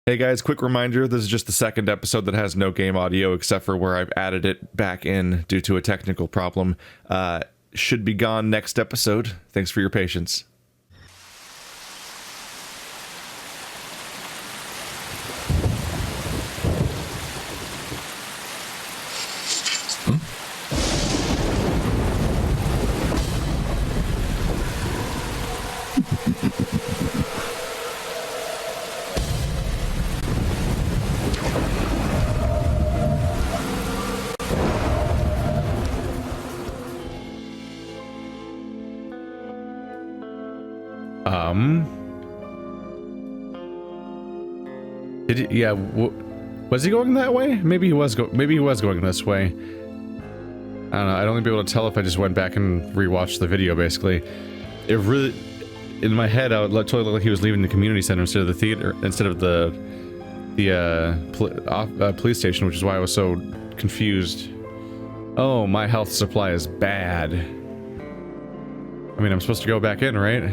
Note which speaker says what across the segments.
Speaker 1: Hey guys, quick reminder, this is just the second episode that has no game audio except for where I've added it back in due to a technical problem. Should be gone next episode. Thanks for your patience. Was he going that way? Maybe he was going this way. I don't know. I'd only be able to tell if I just went back and rewatched the video. Basically, it really, in my head, I would totally look like he was leaving the community center instead of the theater, instead of the police station, which is why I was so confused. Oh, my health supply is bad. I mean, I'm supposed to go back in, right?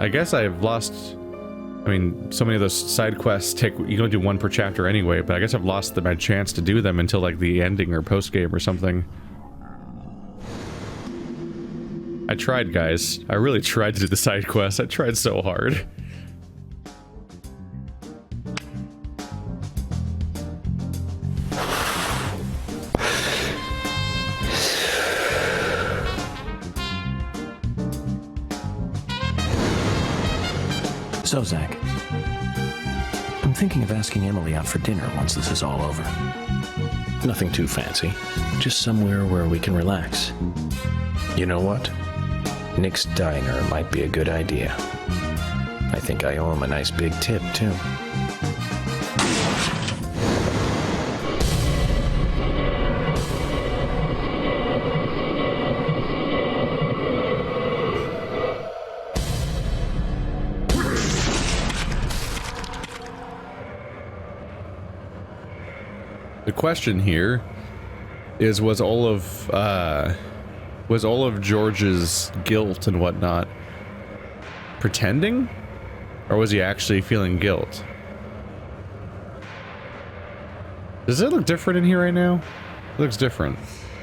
Speaker 1: I guess I've lost, I mean, so many of those side quests you can only do one per chapter anyway, but I guess I've lost my chance to do them until like the ending or post game or something. I tried, guys. I really tried to do the side quests. I tried so hard.
Speaker 2: So, Zach, I'm thinking of asking Emily out for dinner once this is all over. Nothing too fancy, just somewhere where we can relax. You know what? Nick's Diner might be a good idea. I think I owe him a nice big tip, too.
Speaker 1: The question here is, was all of George's guilt and whatnot pretending, or was he actually feeling guilt? Does it look different in here right now? It looks different.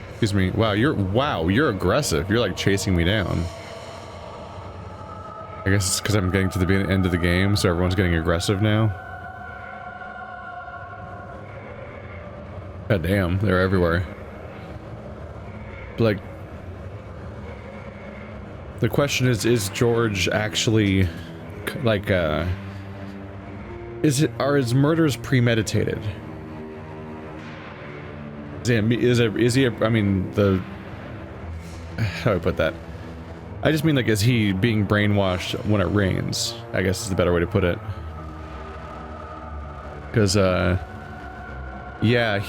Speaker 1: Excuse me. Wow, you're aggressive. You're like chasing me down. I guess it's because I'm getting to the end of the game, so everyone's getting aggressive now. God damn, they're everywhere. Like, the question is George actually, like, are his murders premeditated? I mean, how do I put that? I just mean, like, is he being brainwashed when it rains? I guess is the better way to put it. Because, yeah,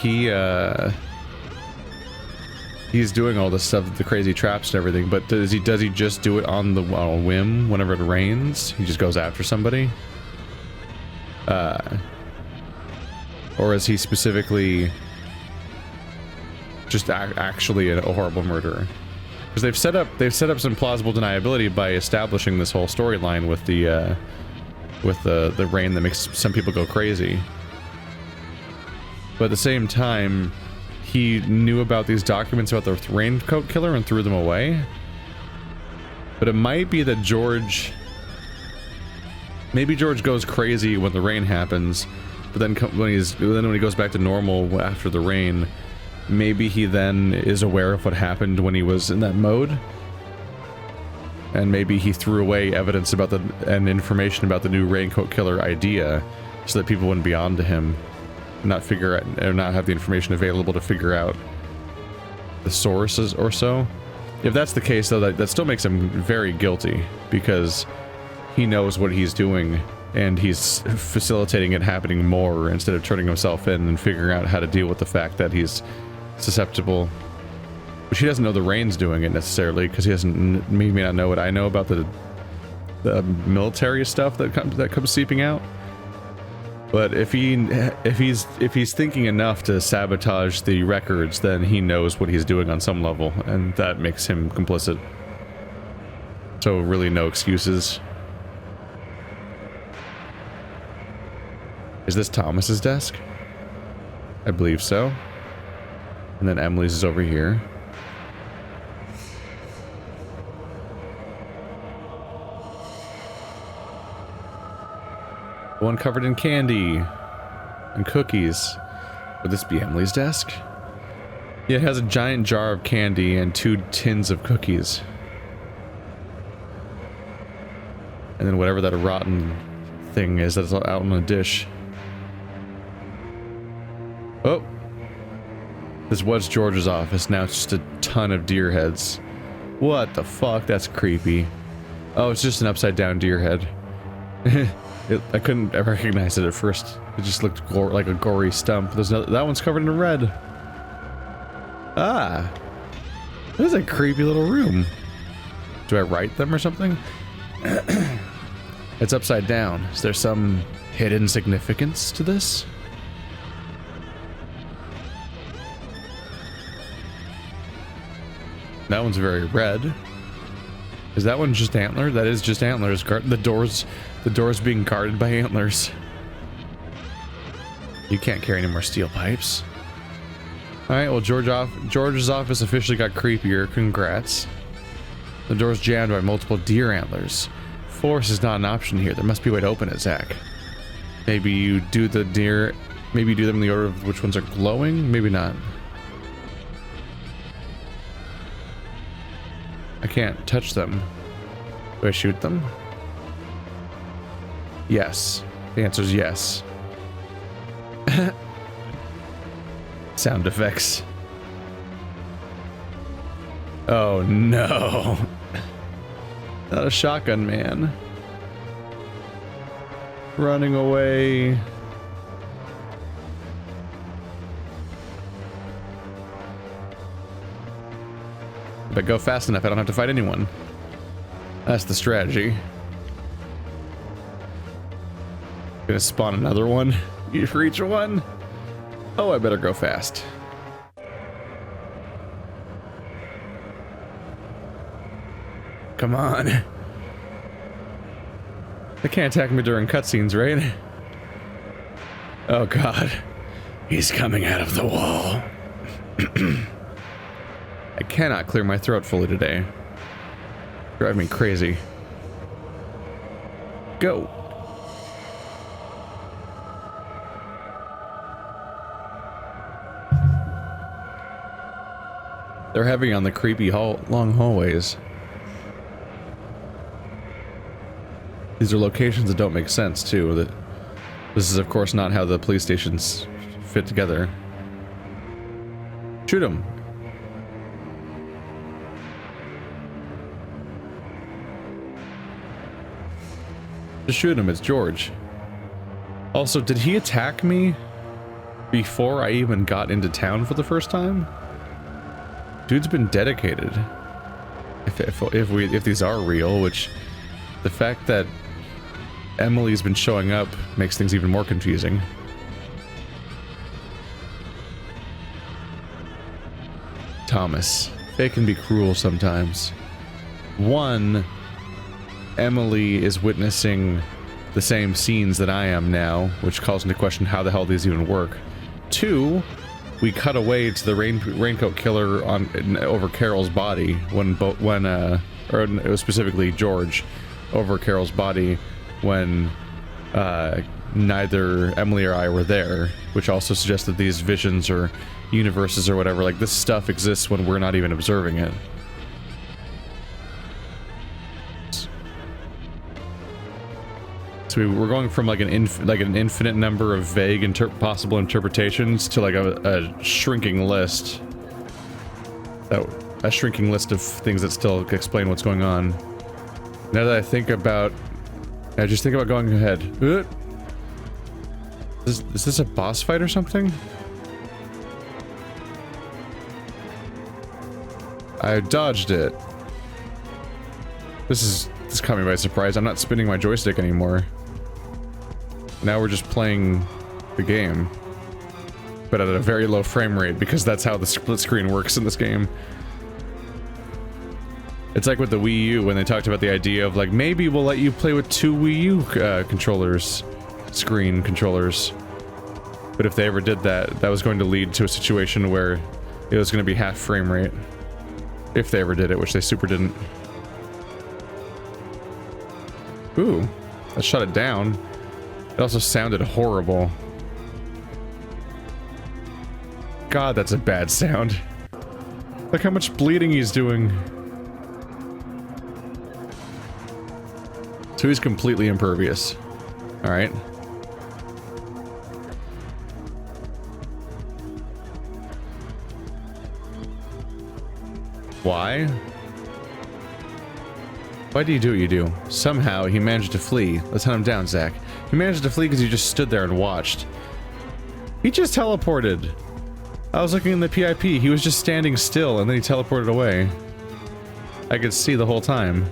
Speaker 1: he's doing all this stuff, the crazy traps and everything, but does he just do it on a whim whenever it rains? He just goes after somebody? Or is he specifically just actually a horrible murderer? Because they've set up some plausible deniability by establishing this whole storyline with the rain that makes some people go crazy. But at the same time, he knew about these documents about the raincoat killer and threw them away. But it might be that maybe George goes crazy when the rain happens, but then when he goes back to normal after the rain, maybe he then is aware of what happened when he was in that mode. And maybe he threw away evidence about and information about the new raincoat killer idea so that people wouldn't be on to him. Not have the information available to figure out the sources or so. If that's the case, though, that still makes him very guilty, because he knows what he's doing and he's facilitating it happening more instead of turning himself in and figuring out how to deal with the fact that he's susceptible. Which he doesn't know the rain's doing it necessarily, because he may not know what I know about the military stuff that comes seeping out. But if he's thinking enough to sabotage the records, then he knows what he's doing on some level, and that makes him complicit. So really no excuses. Is this Thomas's desk? I believe so. And then Emily's is over here. One covered in candy and cookies. Would this be Emily's desk? Yeah, it has a giant jar of candy and 2 tins of cookies. And then whatever that rotten thing is that's out on a dish. Oh! This was George's office, now it's just a ton of deer heads. What the fuck? That's creepy. Oh, it's just an upside down deer head. I couldn't recognize it at first. It just looked like a gory stump. There's no, that one's covered in red. Ah! This is a creepy little room. Do I write them or something? It's upside down. Is there some hidden significance to this? That one's very red. Is that one just antler? That is just antlers. The door's being guarded by antlers. You can't carry any more steel pipes. Alright, well George's office officially got creepier. Congrats. The door's jammed by multiple deer antlers. Force is not an option here. There must be a way to open it, Zach. Maybe you do the deer... Maybe you do them in the order of which ones are glowing? Maybe not. I can't touch them. Do I shoot them? Yes. The answer is yes. Sound effects. Oh no. Not a shotgun man. Running away. If I go fast enough, I don't have to fight anyone. That's the strategy. Gonna spawn another one. You reach one. Oh, I better go fast. Come on. They can't attack me during cutscenes, right? Oh god. He's coming out of the wall. I cannot clear my throat fully today. Drive me crazy. Go. They're heavy on the creepy long hallways. These are locations that don't make sense, too. This is, of course, not how the police stations fit together. Shoot him. Just shoot him, it's George. Also, did he attack me before I even got into town for the first time? Dude's been dedicated. If these are real, which the fact that Emily's been showing up makes things even more confusing. Thomas. They can be cruel sometimes. One, Emily is witnessing the same scenes that I am now, which calls into question how the hell these even work. Two, we cut away to the raincoat killer over Carol's body or it was specifically George over Carol's body when neither Emily or I were there, which also suggests that these visions or universes or whatever, like this stuff exists when we're not even observing it. So we're going from like an infinite number of vague possible interpretations to like a shrinking list. A shrinking list of things that still explain what's going on. Now that I think about, I just think about going ahead. Is this a boss fight or something? I dodged it. This caught me by surprise. I'm not spinning my joystick anymore. Now we're just playing the game, but at a very low frame rate because that's how the split screen works in this game. It's like with the Wii U when they talked about the idea of like maybe we'll let you play with 2 Wii U controllers, screen controllers. But if they ever did that, that was going to lead to a situation where it was going to be half frame rate. If they ever did it, which they super didn't. Ooh, that shut it down. It also sounded horrible. God, that's a bad sound. Look how much bleeding he's doing. So he's completely impervious. Alright. Why? Why do you do what you do? Somehow he managed to flee. Let's hunt him down, Zach. He managed to flee because he just stood there and watched. He just teleported. I was looking in the PIP. He was just standing still and then he teleported away. I could see the whole time.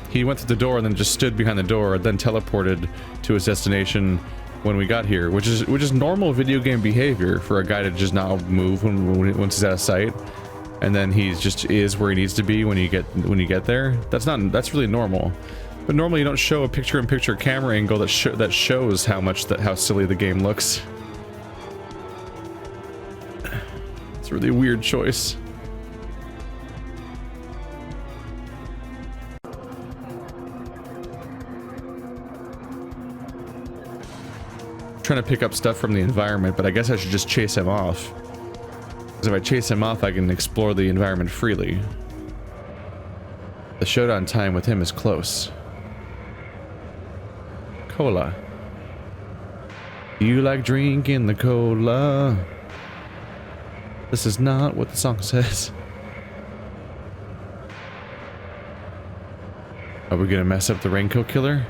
Speaker 1: He went to the door and then just stood behind the door, then teleported to his destination when we got here, which is normal video game behavior for a guy to just not move once he's out of sight, and then he just is where he needs to be when you get there. That's really normal. But normally you don't show a picture-in-picture camera angle that shows how silly the game looks. It's a really weird choice. Trying to pick up stuff from the environment, but I guess I should just chase him off. Because if I chase him off, I can explore the environment freely. The showdown time with him is close. Cola. You like drinking the cola? This is not what the song says. Are we gonna mess up the Raincoat Killer?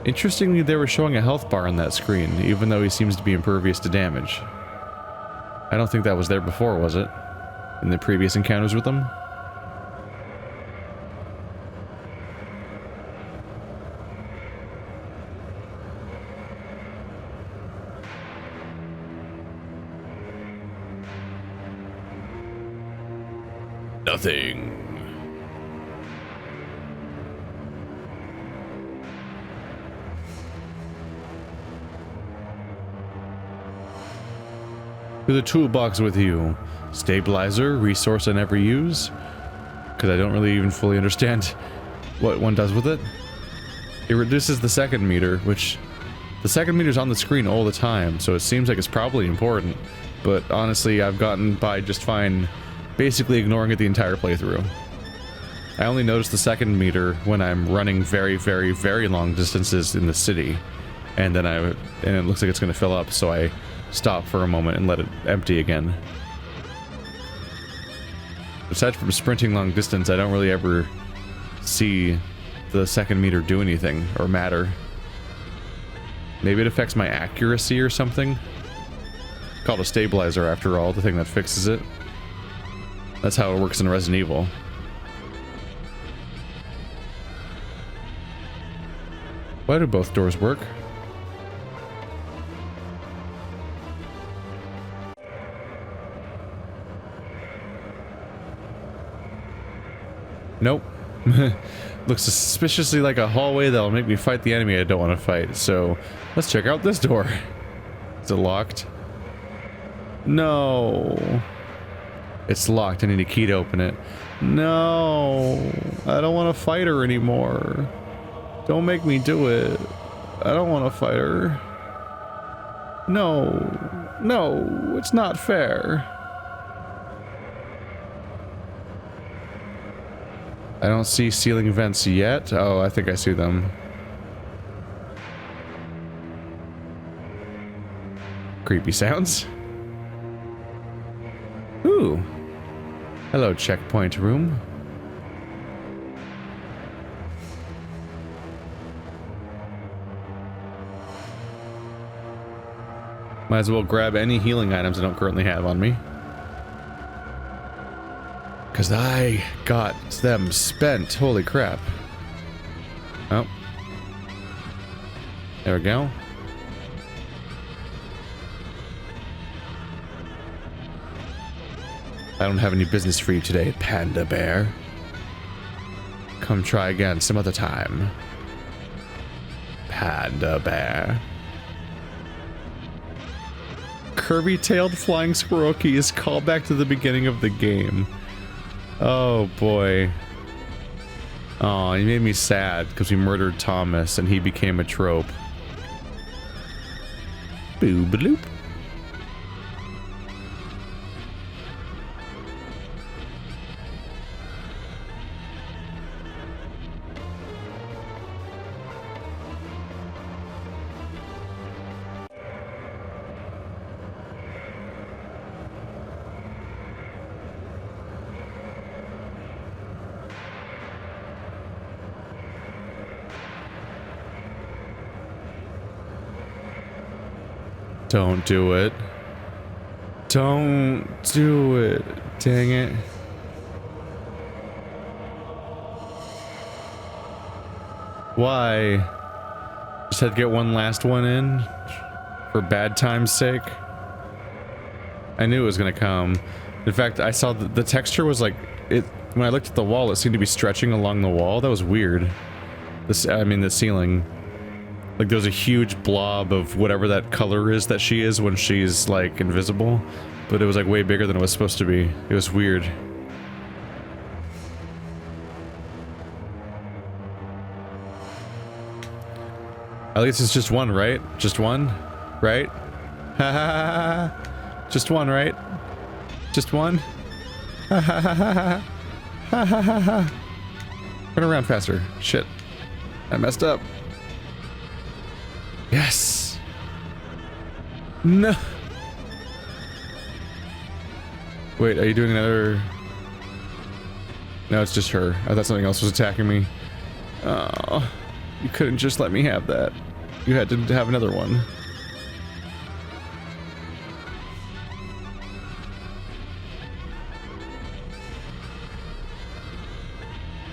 Speaker 1: Interestingly, they were showing a health bar on that screen, even though he seems to be impervious to damage. I don't think that was there before, was it? In the previous encounters with them? Nothing. To the toolbox with you. Stabilizer, resource I never use. Because I don't really even fully understand what one does with it. It reduces the second meter, which... The second meter's on the screen all the time, so it seems like it's probably important. But honestly, I've gotten by just fine basically ignoring it the entire playthrough. I only notice the second meter when I'm running very, very, very long distances in the city. And then it looks like it's going to fill up, so I stop for a moment and let it empty again. Aside from sprinting long distance, I don't really ever see the second meter do anything or matter. Maybe it affects my accuracy or something? It's called a stabilizer after all, the thing that fixes it. That's how it works in Resident Evil. Why do both doors work? Nope. Looks suspiciously like a hallway that'll make me fight the enemy I don't want to fight, so let's check out this door. Is it locked? No. It's locked. I need a key to open it. No. I don't want to fight her anymore. Don't make me do it. I don't want to fight her. No. No. It's not fair. I don't see ceiling vents yet. Oh, I think I see them. Creepy sounds. Ooh. Hello, checkpoint room. Might as well grab any healing items I don't currently have on me. Because I got them spent. Holy crap. Oh. There we go. I don't have any business for you today, Panda Bear. Come try again some other time. Panda Bear. Kirby-tailed flying squirrel keys, call back to the beginning of the game. Oh boy. Oh, he made me sad because we murdered Thomas and he became a trope. Boo-ba-loop. Don't do it. Don't do it. Dang it. Why? Just had to get one last one in? For bad time's sake? I knew it was gonna come. In fact, I saw the texture was like... when I looked at the wall, it seemed to be stretching along the wall. That was weird. The ceiling. Like there's a huge blob of whatever that color is that she is when she's like invisible, but it was like way bigger than it was supposed to be. It was weird. At least it's just one, right? Just one, right? Ha ha ha ha. Just one, right? Just one. Ha ha ha ha ha ha ha ha. Turn around faster. Shit. I messed up. Yes. No. Wait, are you doing another? No, it's just her. I thought something else was attacking me. Oh, you couldn't just let me have that. You had to have another one.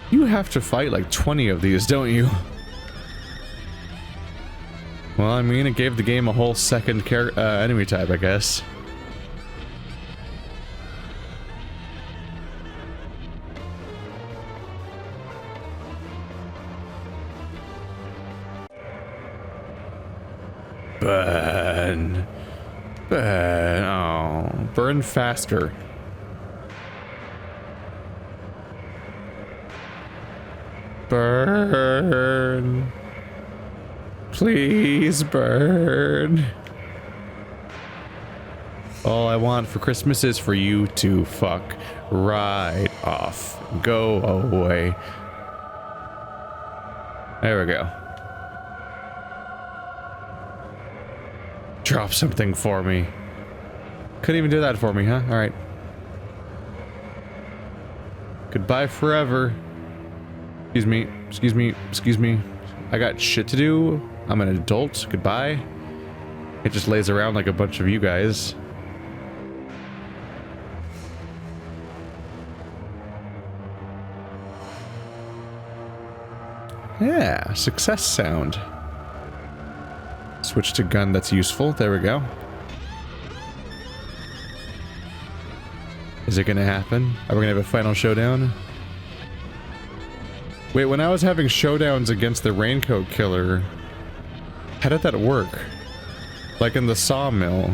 Speaker 1: You have to fight like 20 of these, don't you? Well, I mean, it gave the game a whole second enemy type, I guess. Burn. Burn. Oh, burn faster. Burn. Please burn. All I want for Christmas is for you to fuck right off. Go away. There we go. Drop something for me. Couldn't even do that for me, huh? Alright. Goodbye forever. Excuse me. Excuse me. Excuse me. I got shit to do. I'm an adult. Goodbye. It just lays around like a bunch of you guys. Yeah, success sound. Switch to gun that's useful. There we go. Is it gonna happen? Are we gonna have a final showdown? Wait, when I was having showdowns against the Raincoat Killer, how did that work? Like in the sawmill.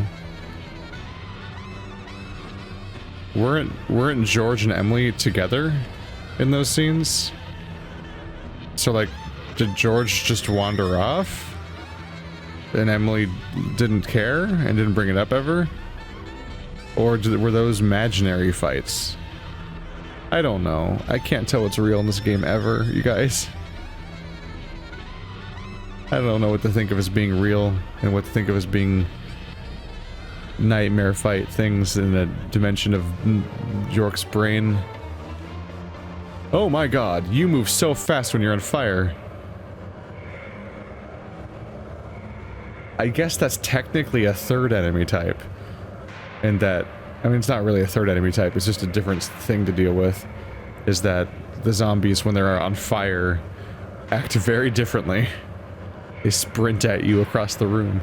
Speaker 1: Weren't George and Emily together in those scenes? So like, did George just wander off? And Emily didn't care and didn't bring it up ever? Or were those imaginary fights? I don't know. I can't tell what's real in this game ever, you guys. I don't know what to think of as being real and what to think of as being nightmare fight things in a dimension of York's brain. Oh my god, you move so fast when you're on fire. I guess that's technically a third enemy type. And that, I mean, it's not really a third enemy type, it's just a different thing to deal with. Is that the zombies, when they're on fire, act very differently. They sprint at you across the room.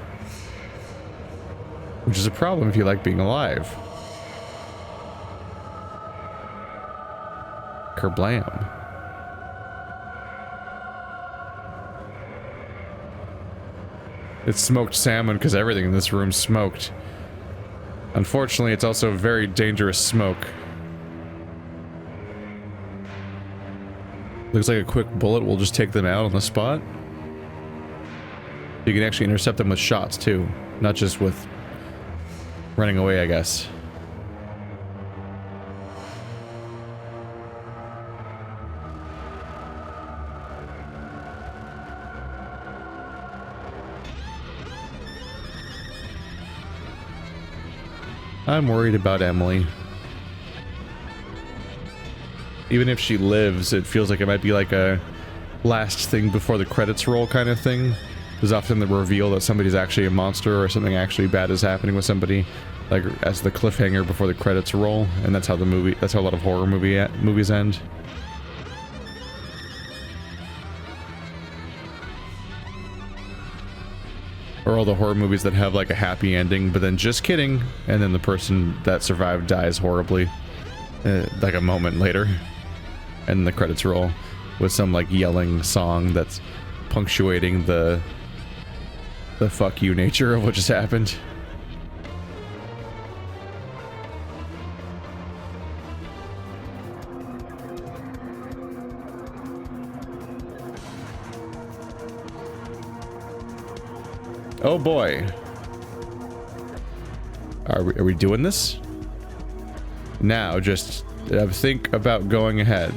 Speaker 1: Which is a problem if you like being alive. Kerblam. It's smoked salmon because everything in this room's smoked. Unfortunately, it's also very dangerous smoke. Looks like a quick bullet will just take them out on the spot. You can actually intercept them with shots too, not just with running away, I guess. I'm worried about Emily. Even if she lives, it feels like it might be like a last thing before the credits roll kind of thing. There's often the reveal that somebody's actually a monster or something actually bad is happening with somebody, like as the cliffhanger before the credits roll, and that's how a lot of horror movies end. Or all the horror movies that have like a happy ending, but then just kidding, and then the person that survived dies horribly, like a moment later, and the credits roll with some like yelling song that's punctuating the fuck you nature of what just happened. Oh boy. Are we doing this? Now, just think about going ahead.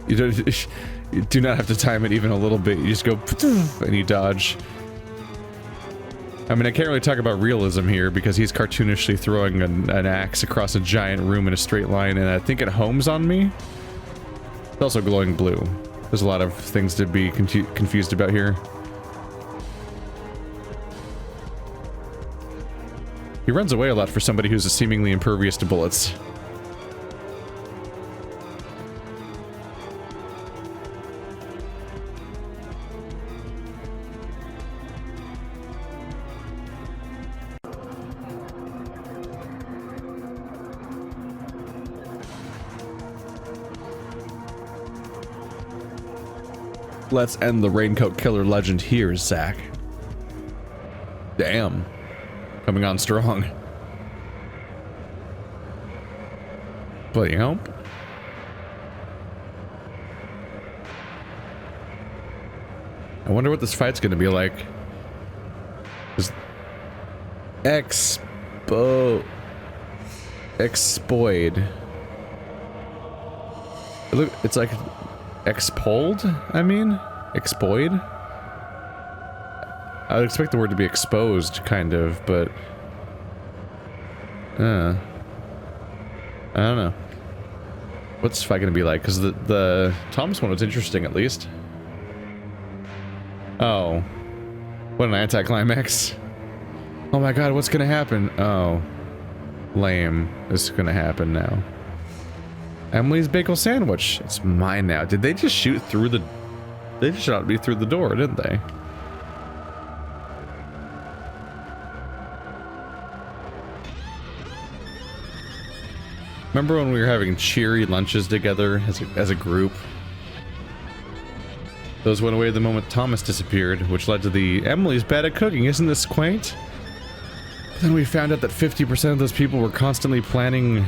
Speaker 1: You do not have to time it even a little bit. You just go and you dodge. I mean, I can't really talk about realism here because he's cartoonishly throwing an axe across a giant room in a straight line, and I think it homes on me. It's also glowing blue. There's a lot of things to be confused about here. He runs away a lot for somebody who's seemingly impervious to bullets. Let's end the Raincoat Killer legend here, Zach. Damn. Coming on strong. Bloody hell. I wonder what this fight's gonna be like. Expoid. Look, it's like expold, I mean? Expoid? I would expect the word to be exposed, kind of, but... I don't know. What's this fight gonna be like? Because the Thomas one was interesting, at least. Oh. What an anticlimax. Oh my god, what's gonna happen? Oh. Lame. This is gonna happen now. Emily's bagel sandwich. It's mine now. Did they just shoot through the... They just shot me through the door, didn't they? Remember when we were having cheery lunches together as a group? Those went away the moment Thomas disappeared, which led to the Emily's bad at cooking. Isn't this quaint? But then we found out that 50% of those people were constantly planning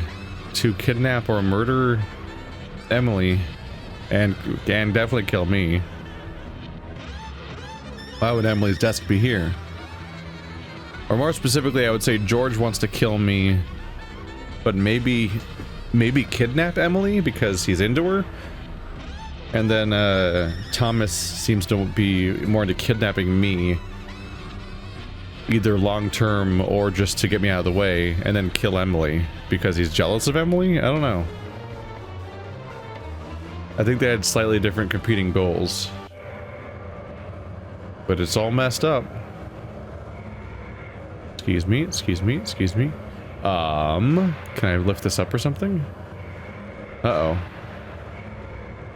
Speaker 1: to kidnap or murder Emily and definitely kill me. Why would Emily's desk be here? Or more specifically, I would say George wants to kill me, but maybe kidnap Emily because he's into her. And then Thomas seems to be more into kidnapping me, either long term or just to get me out of the way, and then kill Emily because he's jealous of Emily? I don't know. I think they had slightly different competing goals. But it's all messed up. Excuse me, excuse me, excuse me. Can I lift this up or something? Uh-oh.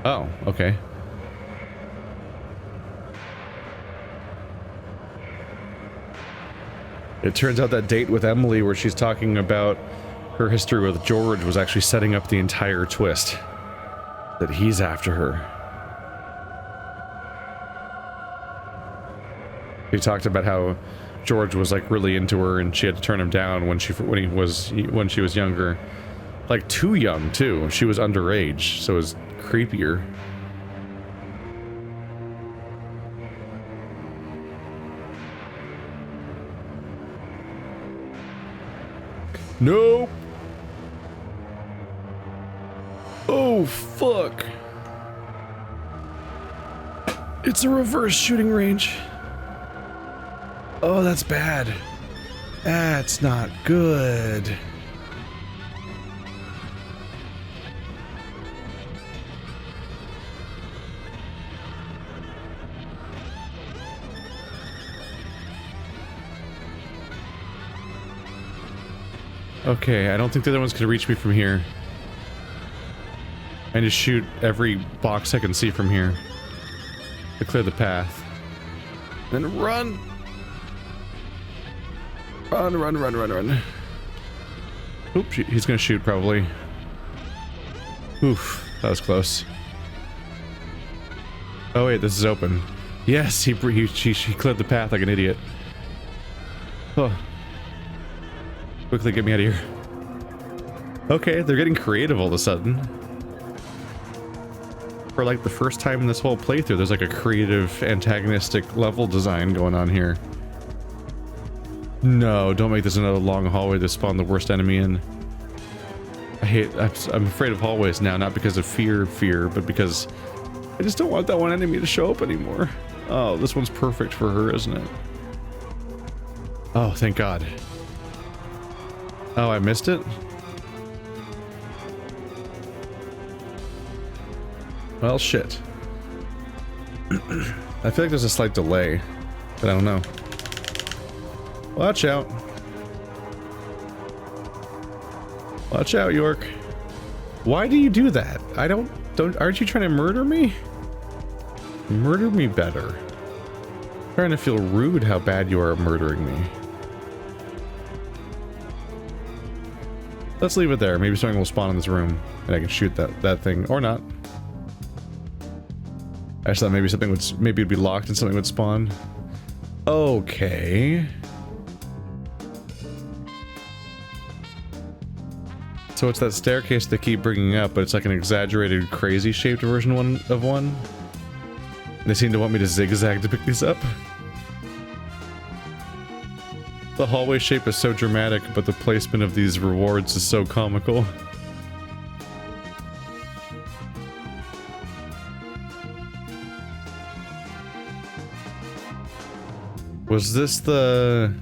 Speaker 1: Oh, okay. It turns out that date with Emily where she's talking about her history with George was actually setting up the entire twist. That he's after her. He talked about how George was like really into her and she had to turn him down when she was younger. Like too young too. She was underage, so it was creepier. Nope. Oh, fuck. It's a reverse shooting range. Oh, that's bad. That's not good. Okay, I don't think the other one's gonna reach me from here. I need to shoot every box I can see from here to clear the path. Then run! Run, run, run, run, run. Oops, he's gonna shoot probably. Oof, that was close. Oh wait, this is open. Yes, he cleared the path like an idiot. Oh. Quickly get me out of here. Okay, they're getting creative all of a sudden. For like the first time in this whole playthrough, there's like a creative antagonistic level design going on here. No, don't make this another long hallway to spawn the worst enemy in. I'm afraid of hallways now, not because of fear, but because I just don't want that one enemy to show up anymore. Oh, this one's perfect for her, isn't it? Oh, thank God. Oh, I missed it? Well, shit. I feel like there's a slight delay, but I don't know. Watch out. Watch out, York. Why do you do that? Aren't you trying to murder me? Murder me better. I'm starting to feel rude how bad you are at murdering me. Let's leave it there. Maybe something will spawn in this room and I can shoot that thing, or not. I just thought maybe something would, maybe it'd be locked and something would spawn. Okay. So it's that staircase they keep bringing up, but it's like an exaggerated, crazy shaped version of one. They seem to want me to zigzag to pick these up. The hallway shape is so dramatic, but the placement of these rewards is so comical. Was this the...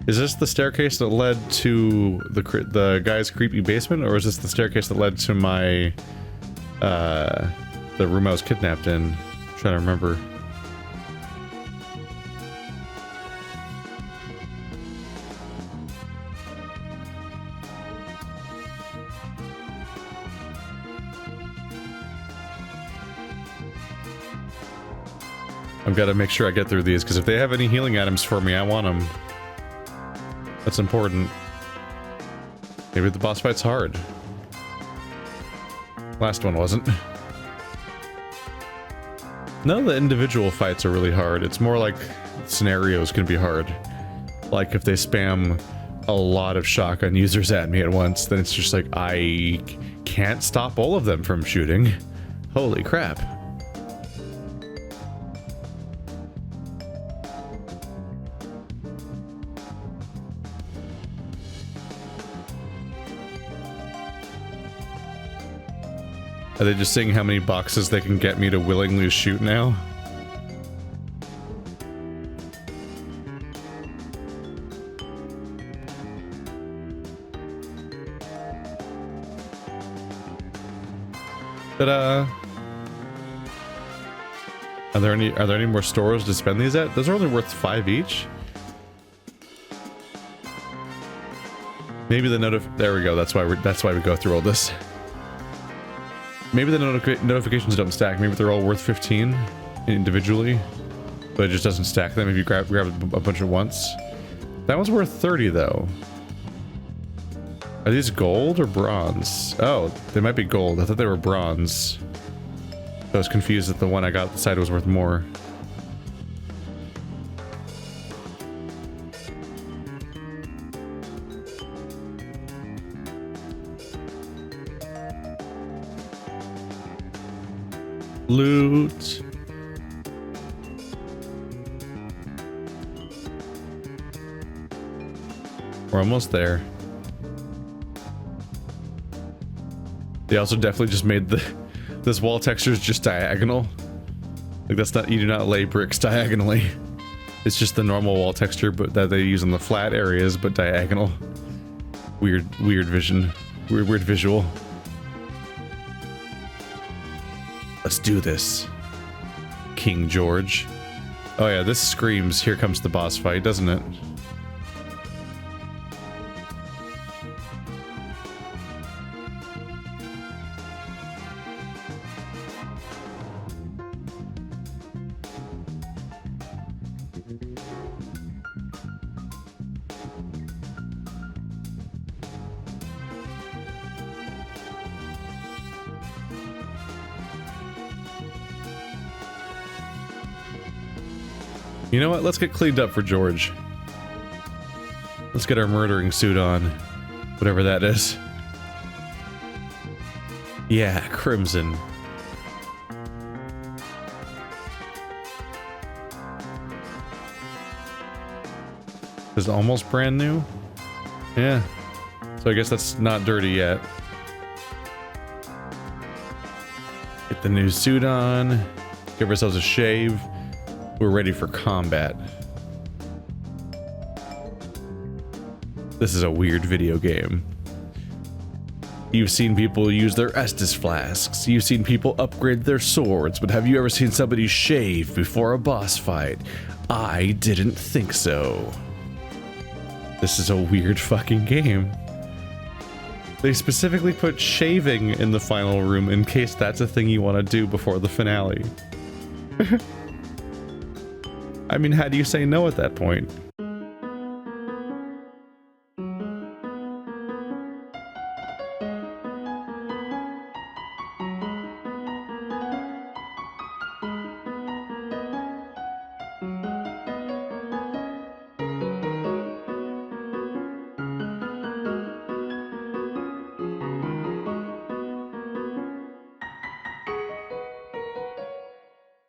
Speaker 1: Is this the staircase that led to the guy's creepy basement, or is this the staircase that led to my... the room I was kidnapped in? I'm trying to remember. I've got to make sure I get through these, because if they have any healing items for me, I want them. That's important. Maybe the boss fight's hard. Last one wasn't. None of the individual fights are really hard. It's more like scenarios can be hard. Like if they spam a lot of shotgun users at me at once, then it's just like, I can't stop all of them from shooting. Holy crap. Are they just seeing how many boxes they can get me to willingly shoot now? Ta-da! Are there any more stores to spend these at? Those are only worth 5 each. Maybe the there we go. That's why we go through all this. Maybe the notifications don't stack. Maybe they're all worth 15 individually, but it just doesn't stack them if you grab a bunch at once. That one's worth 30 though. Are these gold or bronze? Oh, they might be gold. I thought they were bronze. I was confused that the one I got decided was worth more. Loot. We're almost there. They also definitely just made this wall texture is just diagonal. Like that's not, you do not lay bricks diagonally. It's just the normal wall texture, but that they use on the flat areas, but diagonal. Weird vision. Weird visual. Let's do this, King George. Oh yeah, this screams, here comes the boss fight, doesn't it? You know what? Let's get cleaned up for George. Let's get our murdering suit on. Whatever that is. Yeah, crimson. Is it almost brand new? Yeah. So I guess that's not dirty yet. Get the new suit on. Give ourselves a shave. We're ready for combat. This is a weird video game. You've seen people use their Estus flasks. You've seen people upgrade their swords, but have you ever seen somebody shave before a boss fight? I didn't think so. This is a weird fucking game. They specifically put shaving in the final room in case that's a thing you want to do before the finale. I mean, how do you say no at that point?